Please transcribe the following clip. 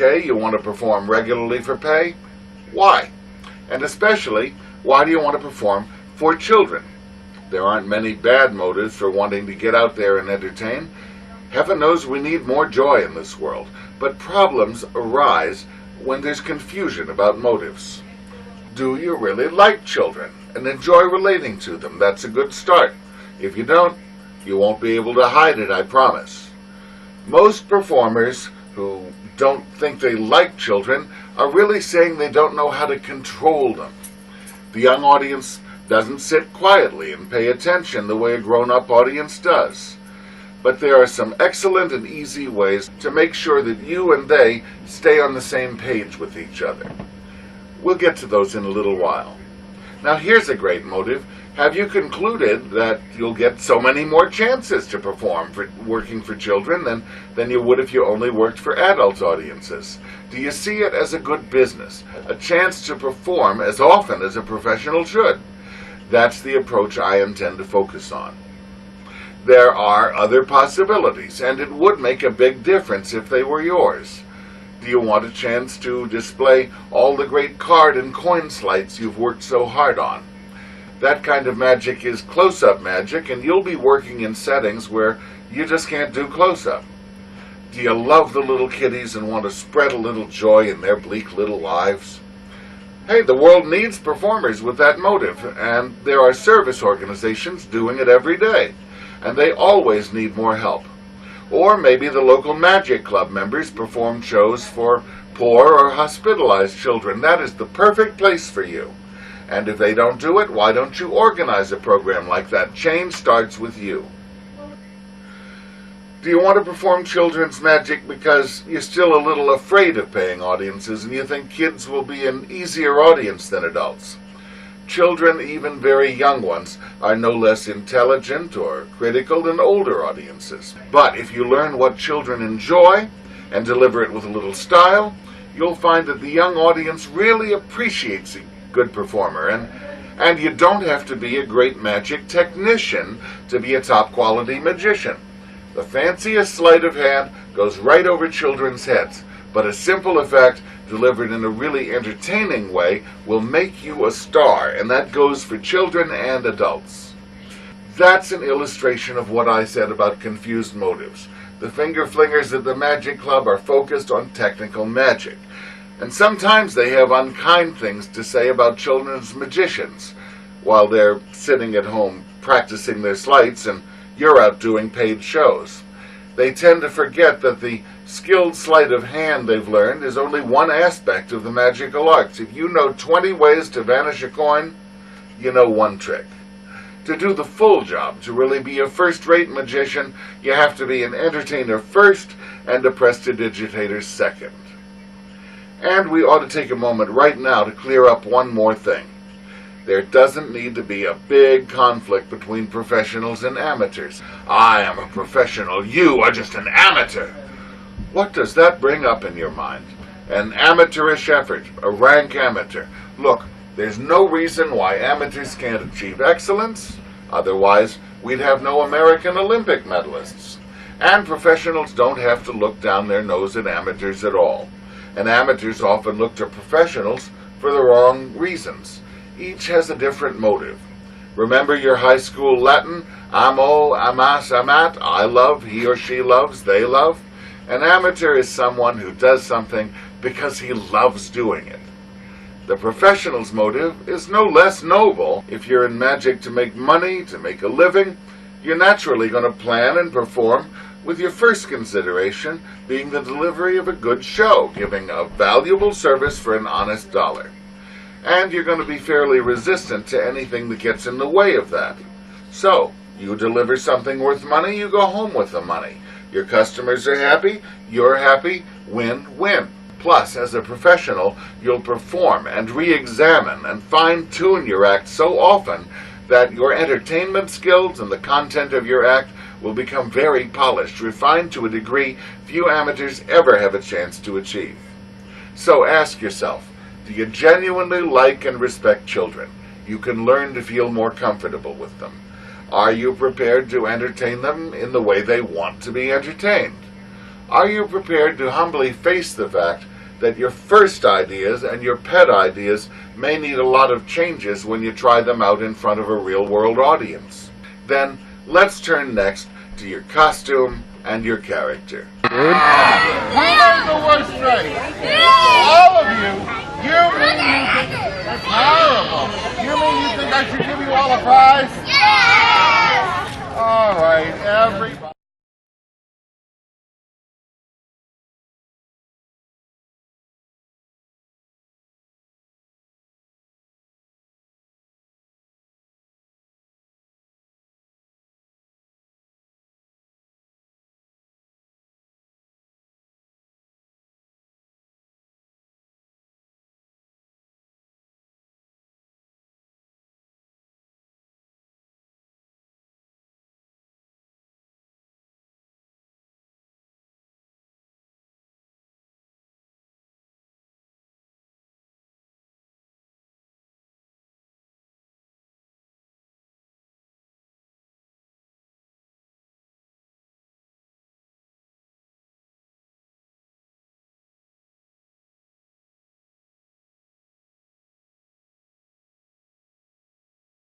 Okay, you want to perform regularly for pay? Why? And especially, why do you want to perform for children? There aren't many bad motives for wanting to get out there and entertain. Heaven knows we need more joy in this world, but problems arise when there's confusion about motives. Do you really like children and enjoy relating to them? That's a good start. If you don't, you won't be able to hide it, I promise. Most performers who don't think they like children are really saying they don't know how to control them. The young audience doesn't sit quietly and pay attention the way a grown-up audience does. But there are some excellent and easy ways to make sure that you and they stay on the same page with each other. We'll get to those in a little while. Now here's a great motive. Have you concluded that you'll get so many more chances to perform for working for children than you would if you only worked for adult audiences? Do you see it as a good business, a chance to perform as often as a professional should? That's the approach I intend to focus on. There are other possibilities, and it would make a big difference if they were yours. Do you want a chance to display all the great card and coin sleights you've worked so hard on? That kind of magic is close-up magic, and you'll be working in settings where you just can't do close-up. Do you love the little kiddies and want to spread a little joy in their bleak little lives? Hey, the world needs performers with that motive, and there are service organizations doing it every day, and they always need more help. Or maybe the local Magic Club members perform shows for poor or hospitalized children. That is the perfect place for you. And if they don't do it, why don't you organize a program like that? Change starts with you. Do you want to perform children's magic because you're still a little afraid of paying audiences and you think kids will be an easier audience than adults? Children, even very young ones, are no less intelligent or critical than older audiences. But if you learn what children enjoy and deliver it with a little style, you'll find that the young audience really appreciates a good performer. And you don't have to be a great magic technician to be a top-quality magician. The fanciest sleight of hand goes right over children's heads, but a simple effect delivered in a really entertaining way will make you a star, and that goes for children and adults. That's an illustration of what I said about confused motives. The finger flingers at the Magic Club are focused on technical magic, and sometimes they have unkind things to say about children's magicians while they're sitting at home practicing their sleights and you're out doing paid shows. They tend to forget that the skilled sleight of hand they've learned is only one aspect of the magical arts. If you know 20 ways to vanish a coin, you know one trick. To do the full job, to really be a first-rate magician, you have to be an entertainer first and a prestidigitator second. And we ought to take a moment right now to clear up one more thing. There doesn't need to be a big conflict between professionals and amateurs. I am a professional, you are just an amateur. What does that bring up in your mind? An amateurish effort, a rank amateur. Look, there's no reason why amateurs can't achieve excellence. Otherwise, we'd have no American Olympic medalists. And professionals don't have to look down their nose at amateurs at all. And amateurs often look to professionals for the wrong reasons. Each has a different motive. Remember your high school Latin? Amo, amas, amat, I love, he or she loves, they love. An amateur is someone who does something because he loves doing it. The professional's motive is no less noble. If you're in magic to make money, to make a living, you're naturally going to plan and perform with your first consideration being the delivery of a good show, giving a valuable service for an honest dollar. And you're going to be fairly resistant to anything that gets in the way of that. So, you deliver something worth money, you go home with the money. Your customers are happy, you're happy, win-win. Plus, as a professional, you'll perform and re-examine and fine-tune your act so often that your entertainment skills and the content of your act will become very polished, refined to a degree few amateurs ever have a chance to achieve. So ask yourself, do you genuinely like and respect children? You can learn to feel more comfortable with them. Are you prepared to entertain them in the way they want to be entertained? Are you prepared to humbly face the fact that your first ideas and your pet ideas may need a lot of changes when you try them out in front of a real-world audience? Then let's turn next to your costume and your character. Who made the worst face? All of you. You mean you think that's horrible? You mean you think I should give you all a prize? Yeah!